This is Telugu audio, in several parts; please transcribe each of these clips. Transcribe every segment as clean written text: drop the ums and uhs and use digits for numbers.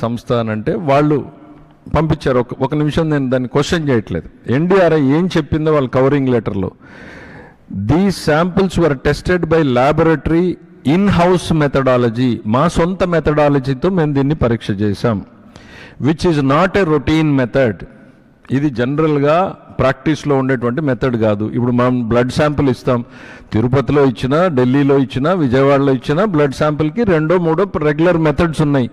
సంస్థ అని అంటే వాళ్ళు పంపించారు. ఒక నిమిషం, నేను దాన్ని క్వశ్చన్ చేయట్లేదు. ఎన్డీఆర్ఐ ఏం చెప్పిందో వాళ్ళ కవరింగ్ లెటర్లో, these samples were tested by laboratory in house methodology, మా సొంత మెథడాలజీతో మేము దీన్ని పరీక్ష చేశాం, which is not a routine method. ఇది జనరల్గా ప్రాక్టీస్లో ఉండేటువంటి మెథడ్ కాదు. ఇప్పుడు మనం బ్లడ్ శాంపిల్ ఇస్తాం, తిరుపతిలో ఇచ్చినా, ఢిల్లీలో ఇచ్చినా, విజయవాడలో ఇచ్చినా బ్లడ్ శాంపిల్కి 2-3 రెగ్యులర్ మెథడ్స్ ఉన్నాయి.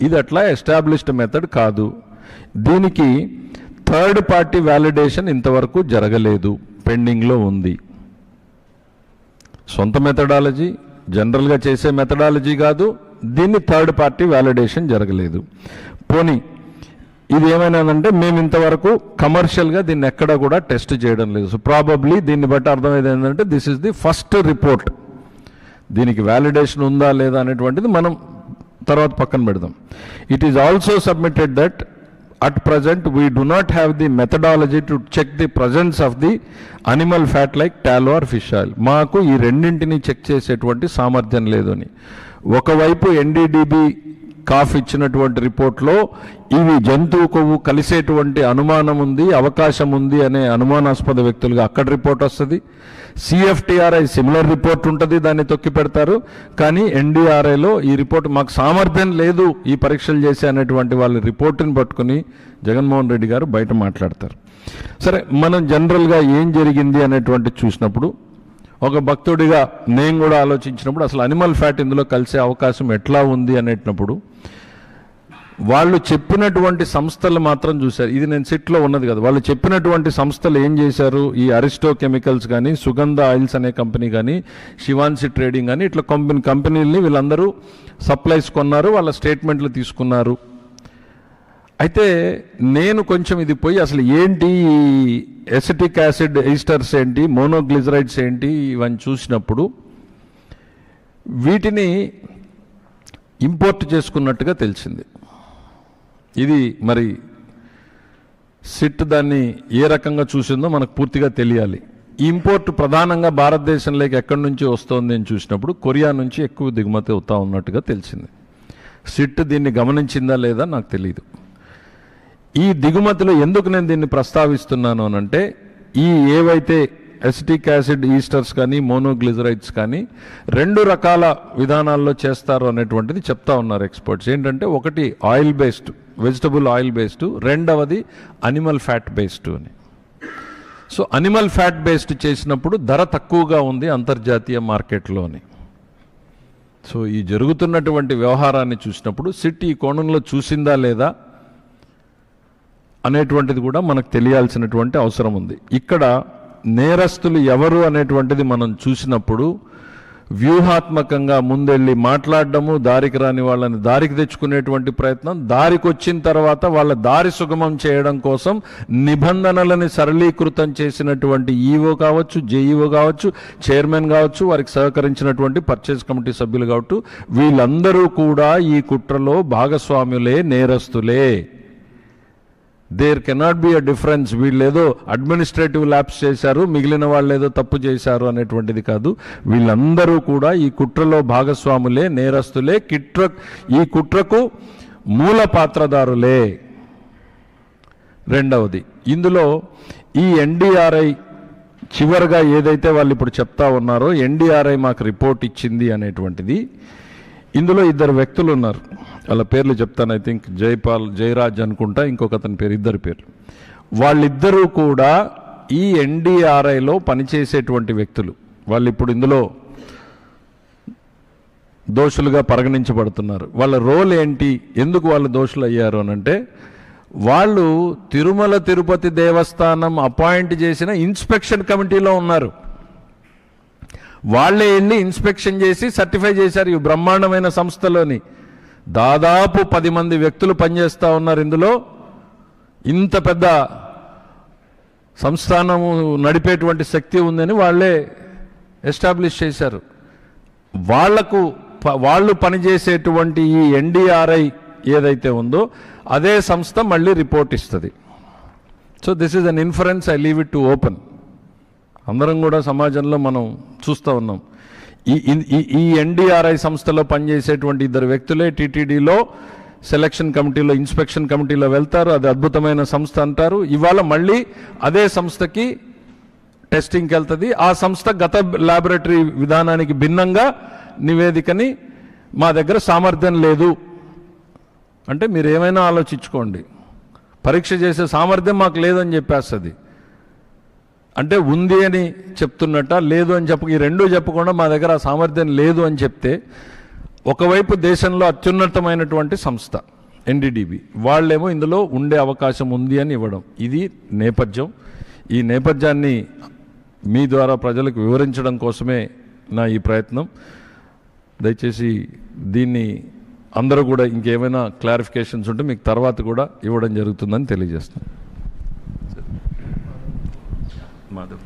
ఇది అట్లా ఎస్టాబ్లిష్డ్ మెథడ్ కాదు. దీనికి థర్డ్ పార్టీ వ్యాలిడేషన్ ఇంతవరకు జరగలేదు, పెండింగ్లో ఉంది. సొంత మెథడాలజీ, జనరల్గా చేసే మెథడాలజీ కాదు, దీన్ని థర్డ్ పార్టీ వ్యాలిడేషన్ జరగలేదు. పోనీ ఇది ఏమైనాదంటే మేము ఇంతవరకు కమర్షియల్గా దీన్ని ఎక్కడా కూడా టెస్ట్ చేయడం లేదు. సో ప్రాబబ్లీ దీన్ని బట్టి అర్థమయ్యేది ఏంటంటే this is the first report. దీనికి వ్యాలిడేషన్ ఉందా లేదా అనేటువంటిది మనం తర్వాత పక్కన పెడదాం. It is also submitted that at present we do not have the methodology to check the presence of the animal fat like tallow or fish oil. మాకు ఈ రెండింటిని చెక్ చేసేటువంటి సామర్థ్యం లేదు అని. ఒకవైపు ఎన్డీడీబీ కాఫ్ ఇచ్చినటువంటి రిపోర్ట్లో ఇవి జంతువు కొవ్వు కలిసేటువంటి అనుమానం ఉంది, అవకాశం ఉంది అనే అనుమానాస్పద వ్యక్తులుగా అక్కడ రిపోర్ట్ వస్తుంది. సిఎఫ్టిఆర్ఐ సిమిలర్ రిపోర్ట్ ఉంటుంది, దాన్ని తొక్కి పెడతారు. కానీ ఎన్డీఆర్ఐలో ఈ రిపోర్ట్ మాకు సామర్థ్యం లేదు ఈ పరీక్షలు చేసే అనేటువంటి వాళ్ళ రిపోర్టుని పట్టుకుని జగన్మోహన్ రెడ్డి గారు బయట మాట్లాడతారు. సరే, మనం జనరల్గా ఏం జరిగింది అనేటువంటి చూసినప్పుడు, ఒక భక్తుడిగా నేను కూడా ఆలోచించినప్పుడు అసలు అనిమల్ ఫ్యాట్ ఇందులో కలిసే అవకాశం ఎట్లా ఉంది అనేటప్పుడు వాళ్ళు చెప్పినటువంటి సంస్థలు మాత్రం చూశారు. ఇది నేను సిట్లో ఉన్నది కదా, వాళ్ళు చెప్పినటువంటి సంస్థలు ఏం చేశారు, ఈ అరిస్టో కెమికల్స్ కానీ, సుగంధ ఆయిల్స్ అనే కంపెనీ కానీ, శివాన్సి ట్రేడింగ్ కానీ, ఇట్లా కంపెనీలని వీళ్ళందరూ సప్లైస్ కొన్నారు, వాళ్ళ స్టేట్మెంట్లు తీసుకున్నారు. అయితే నేను కొంచెం ఇది పోయి అసలు ఏంటి ఎసిటిక్ యాసిడ్ ఈస్టర్స్ ఏంటి, మోనోగ్లిజరైడ్స్ ఏంటి, ఇవన్నీ చూసినప్పుడు వీటిని ఇంపోర్ట్ చేసుకున్నట్టుగా తెలిసింది. ఇది మరి సిట్ దాన్ని ఏ రకంగా చూసిందో మనకు పూర్తిగా తెలియాలి. ఇంపోర్ట్ ప్రధానంగా భారతదేశంలోకి ఎక్కడి నుంచి వస్తుంది అని చూసినప్పుడు కొరియా నుంచి ఎక్కువ దిగుమతి అవుతా ఉన్నట్టుగా తెలిసింది. సిట్ దీన్ని గమనించిందా లేదా నాకు తెలియదు. ఈ దిగుమతిలో ఎందుకు నేను దీన్ని ప్రస్తావిస్తున్నాను అనంటే, ఈ ఏవైతే ఎసిటిక్ యాసిడ్ ఈస్టర్స్ కానీ, మోనోగ్లిజరైడ్స్ కానీ 2 రకాల విధానాల్లో చేస్తారు అనేటువంటిది చెప్తా ఉన్నారు ఎక్స్పర్ట్స్. ఏంటంటే, ఒకటి oil based, vegetable oil based, రెండవది అనిమల్ ఫ్యాట్ బేస్డ్ అని. సో అనిమల్ ఫ్యాట్ బేస్డ్ చేసినప్పుడు ధర తక్కువగా ఉంది అంతర్జాతీయ మార్కెట్లోని. సో ఈ జరుగుతున్నటువంటి వ్యవహారాన్ని చూసినప్పుడు సిట్ ఈ కోణంలో చూసిందా లేదా అనేటువంటిది కూడా మనకు తెలియాల్సినటువంటి అవసరం ఉంది. ఇక్కడ నేరస్తులు ఎవరు అనేటువంటిది మనం చూసినప్పుడు వ్యూహాత్మకంగా ముందెళ్ళి మాట్లాడడము, దారికి రాని వాళ్ళని దారికి తెచ్చుకునేటువంటి ప్రయత్నం, దారికి వచ్చిన తర్వాత వాళ్ళ దారి సుగమం చేయడం కోసం నిబంధనలని సరళీకృతం చేసినటువంటి ఈఓ కావచ్చు, జేఈఓ కావచ్చు, చైర్మన్ కావచ్చు, వారికి సహకరించినటువంటి పర్చేజ్ కమిటీ సభ్యులు కావచ్చు, వీళ్ళందరూ కూడా ఈ కుట్రలో భాగస్వాములే, నేరస్తులే. There cannot be a difference. వీళ్ళేదో అడ్మినిస్ట్రేటివ్ ల్యాప్స్ చేశారు, మిగిలిన వాళ్ళు ఏదో తప్పు చేశారు అనేటువంటిది కాదు. వీళ్ళందరూ కూడా ఈ కుట్రలో భాగస్వాములే, నేరస్తులే, ఈ కుట్రకు మూల పాత్రదారులే. రెండవది, ఇందులో ఈ ఎన్డీఆర్ఐ చివరిగా ఏదైతే వాళ్ళు ఇప్పుడు చెప్తా ఉన్నారో, ఎన్డీఆర్ఐ మాకు రిపోర్ట్ ఇచ్చింది అనేటువంటిది, ఇందులో 2 వ్యక్తులు ఉన్నారు. వాళ్ళ పేర్లు చెప్తాను. ఐ థింక్ జయరాజ్ అనుకుంటా, ఇంకొక అతని పేరు, 2 పేర్లు. వాళ్ళిద్దరూ కూడా ఈ ఎన్డీఆర్ఐలో పనిచేసేటువంటి వ్యక్తులు. వాళ్ళు ఇప్పుడు ఇందులో దోషులుగా పరిగణించబడుతున్నారు. వాళ్ళ రోల్ ఏంటి, ఎందుకు వాళ్ళు దోషులు అయ్యారు అనంటే, వాళ్ళు తిరుమల తిరుపతి దేవస్థానం అపాయింట్ చేసిన ఇన్స్పెక్షన్ కమిటీలో ఉన్నారు. వాళ్ళే వెళ్ళి ఇన్స్పెక్షన్ చేసి సర్టిఫై చేశారు. ఈ బ్రహ్మాండమైన సంస్థలోని దాదాపు 10 మంది వ్యక్తులు పనిచేస్తూ ఉన్నారు. ఇందులో ఇంత పెద్ద సంస్థానము నడిపేటువంటి శక్తి ఉందని వాళ్ళే ఎస్టాబ్లిష్ చేశారు. వాళ్ళు పనిచేసేటువంటి ఈ ఎన్డీఆర్ఐ ఏదైతే ఉందో అదే సంస్థ మళ్ళీ రిపోర్ట్ ఇస్తుంది. So this is an inference, I leave it to open. అందరం కూడా సమాజంలో మనం చూస్తూ ఉన్నాం. ఈ ఎన్డీఆర్ఐ సంస్థలో పనిచేసేటువంటి 2 వ్యక్తులే టీటీడీలో సెలక్షన్ కమిటీలో, ఇన్స్పెక్షన్ కమిటీలో వెళ్తారు, అది అద్భుతమైన సంస్థ అంటారు. ఇవాళ మళ్ళీ అదే సంస్థకి టెస్టింగ్కి వెళ్తుంది. ఆ సంస్థ గత ల్యాబొరేటరీ విధానానికి భిన్నంగా నివేదికని మా దగ్గర సామర్థ్యం లేదు అంటే మీరు ఏమైనా ఆలోచించుకోండి. పరీక్ష చేసే సామర్థ్యం మాకు లేదని చెప్పేస్తుంది. అంటే ఉంది అని చెప్తున్నట్ట, లేదు అని ఈ రెండూ చెప్పకుండా మా దగ్గర ఆ సామర్థ్యం లేదు అని చెప్తే, ఒకవైపు దేశంలో అత్యున్నతమైనటువంటి సంస్థ ఎన్డీడీబీ, వాళ్ళేమో ఇందులో ఉండే అవకాశం ఉంది అని ఇవ్వడం, ఇది నేపథ్యం. ఈ నేపథ్యాన్ని మీ ద్వారా ప్రజలకు వివరించడం కోసమే నా ఈ ప్రయత్నం. దయచేసి దీన్ని అందరూ కూడా ఇంకేమైనా క్లారిఫికేషన్స్ ఉంటే మీకు తర్వాత కూడా ఇవ్వడం జరుగుతుందని తెలియజేస్తున్నాను. మాధవ్